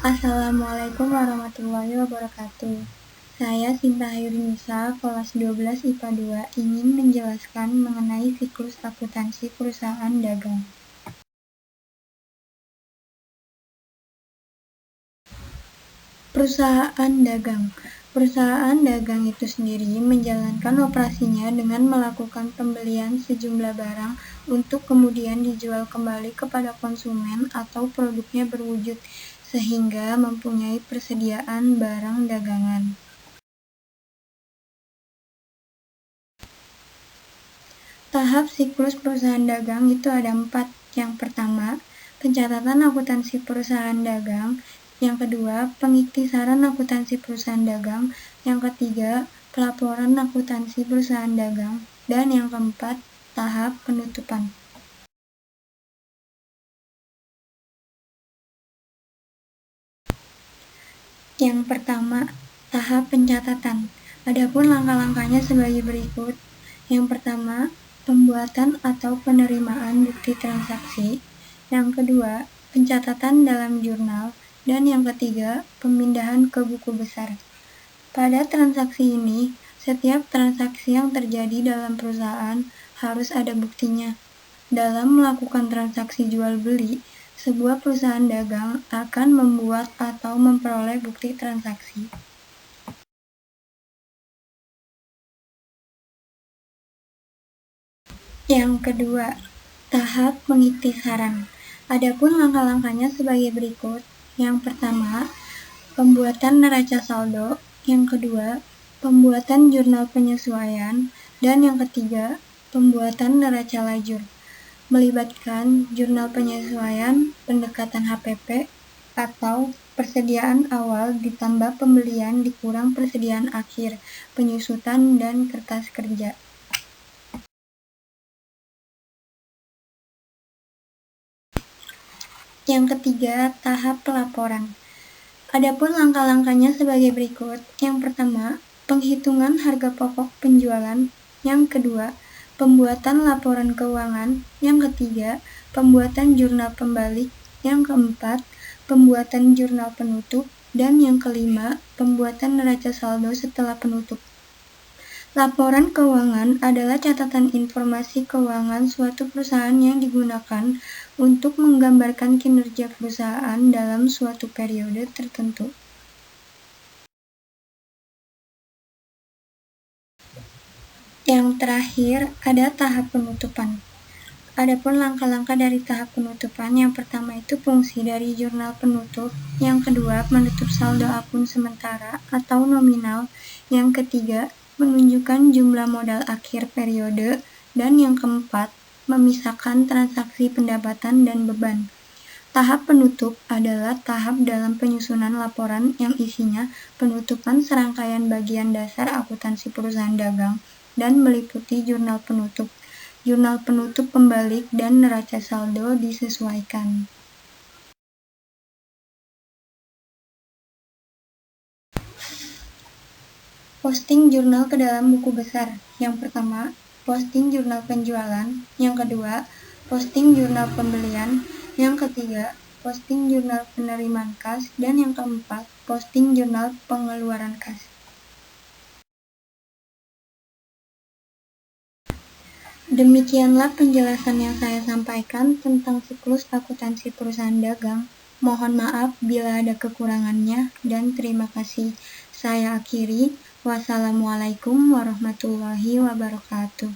Assalamualaikum warahmatullahi wabarakatuh. Saya Sinta Hayurinisa, kelas 12 IPA 2, ingin menjelaskan mengenai siklus akuntansi perusahaan dagang. Perusahaan dagang. Perusahaan dagang itu sendiri menjalankan operasinya dengan melakukan pembelian sejumlah barang untuk kemudian dijual kembali kepada konsumen atau produknya berwujud sehingga mempunyai persediaan barang dagangan. Tahap siklus perusahaan dagang itu ada 4. Yang pertama, pencatatan akuntansi perusahaan dagang. Yang kedua, pengiktisaran akuntansi perusahaan dagang. Yang ketiga, pelaporan akuntansi perusahaan dagang. Dan yang keempat, tahap penutupan. Yang pertama, tahap pencatatan. Adapun langkah-langkahnya sebagai berikut. Yang pertama, pembuatan atau penerimaan bukti transaksi. Yang kedua, pencatatan dalam jurnal. Dan yang ketiga, pemindahan ke buku besar. Pada transaksi ini, setiap transaksi yang terjadi dalam perusahaan harus ada buktinya. Dalam melakukan transaksi jual-beli, sebuah perusahaan dagang akan membuat atau memperoleh bukti transaksi. Yang kedua, tahap pengiktisaran. Adapun langkah-langkahnya sebagai berikut. Yang pertama, pembuatan neraca saldo. Yang kedua, pembuatan jurnal penyesuaian. Dan yang ketiga, pembuatan neraca lajur. Melibatkan jurnal penyesuaian, pendekatan HPP, atau persediaan awal ditambah pembelian dikurang persediaan akhir, penyusutan, dan kertas kerja. Yang ketiga, tahap pelaporan. Adapun langkah-langkahnya sebagai berikut. Yang pertama, penghitungan harga pokok penjualan. Yang kedua, pembuatan laporan keuangan. Yang ketiga, pembuatan jurnal pembalik. Yang keempat, pembuatan jurnal penutup. Dan yang kelima, pembuatan neraca saldo setelah penutup. Laporan keuangan adalah catatan informasi keuangan suatu perusahaan yang digunakan untuk menggambarkan kinerja perusahaan dalam suatu periode tertentu. Yang terakhir, ada tahap penutupan. Adapun langkah-langkah dari tahap penutupan, yang pertama itu fungsi dari jurnal penutup, yang kedua menutup saldo akun sementara atau nominal, yang ketiga menunjukkan jumlah modal akhir periode, dan yang keempat memisahkan transaksi pendapatan dan beban. Tahap penutup adalah tahap dalam penyusunan laporan yang isinya penutupan serangkaian bagian dasar akuntansi perusahaan dagang dan meliputi jurnal penutup pembalik, dan neraca saldo disesuaikan. Posting jurnal ke dalam buku besar. Yang pertama, posting jurnal penjualan. Yang kedua, posting jurnal pembelian. Yang ketiga, posting jurnal penerimaan kas. Dan yang keempat, posting jurnal pengeluaran kas. Demikianlah penjelasan yang saya sampaikan tentang siklus akuntansi perusahaan dagang. Mohon maaf bila ada kekurangannya, dan terima kasih. Saya akhiri. Wassalamualaikum warahmatullahi wabarakatuh.